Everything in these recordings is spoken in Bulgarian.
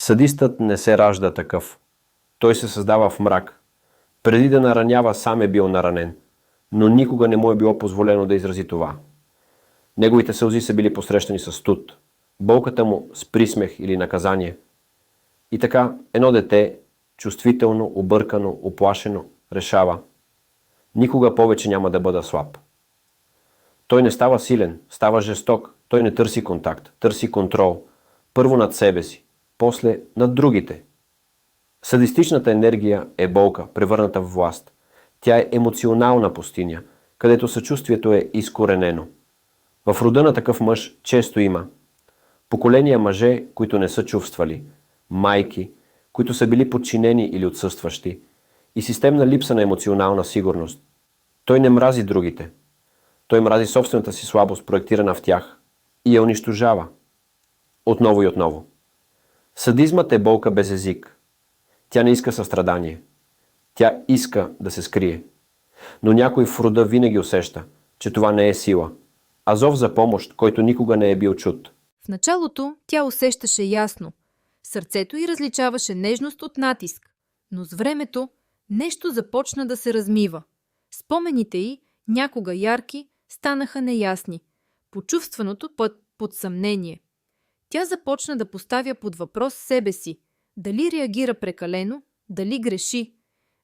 Садистът не се ражда такъв. Той се създава в мрак. Преди да наранява, сам е бил наранен, но никога не му е било позволено да изрази това. Неговите сълзи са били посрещани с студ, болката му с присмех или наказание. И така, едно дете, чувствително, объркано, оплашено, решава: никога повече няма да бъда слаб. Той не става силен, става жесток. Той не търси контакт, търси контрол. Първо над себе си, после над другите. Садистичната енергия е болка, превърната в власт. Тя е емоционална пустиня, където съчувствието е изкоренено. В рода на такъв мъж често има поколения мъже, които не са чувствали, майки, които са били подчинени или отсъстващи, и системна липса на емоционална сигурност. Той не мрази другите. Той мрази собствената си слабост, проектирана в тях, и я унищожава. Отново и отново. Садизмът е болка без език. Тя не иска състрадание. Тя иска да се скрие. Но някой в рода винаги усеща, че това не е сила, а зов за помощ, който никога не е бил чут. В началото тя усещаше ясно. Сърцето й различаваше нежност от натиск, но с времето нещо започна да се размива. Спомените й, някога ярки, станаха неясни. Почувстваното под съмнение. Тя започна да поставя под въпрос себе си. Дали реагира прекалено, дали греши.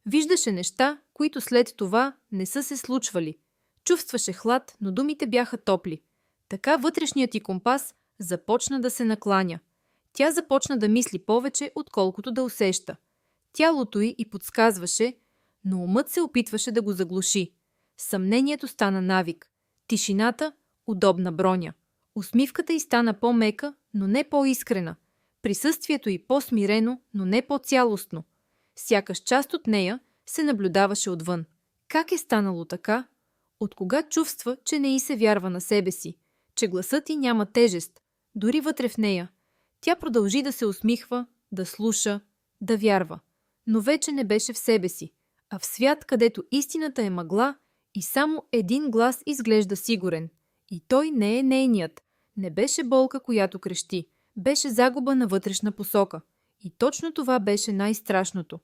Виждаше неща, които след това не са се случвали. Чувстваше хлад, но думите бяха топли. Така вътрешният й компас започна да се накланя. Тя започна да мисли повече, отколкото да усеща. Тялото й подсказваше, но умът се опитваше да го заглуши. Съмнението стана навик. Тишината – удобна броня. Усмивката й стана по-мека, но не по-искрена. Присъствието й по-смирено, но не по-цялостно. Сякаш част от нея се наблюдаваше отвън. Как е станало така? Откога чувства, че не й се вярва на себе си, че гласът й няма тежест, дори вътре в нея. Тя продължи да се усмихва, да слуша, да вярва, но вече не беше в себе си, а в свят, където истината е мъгла и само един глас изглежда сигурен. И той не е нейният. Не беше болка, която крещи. Беше загуба на вътрешна посока. И точно това беше най-страшното.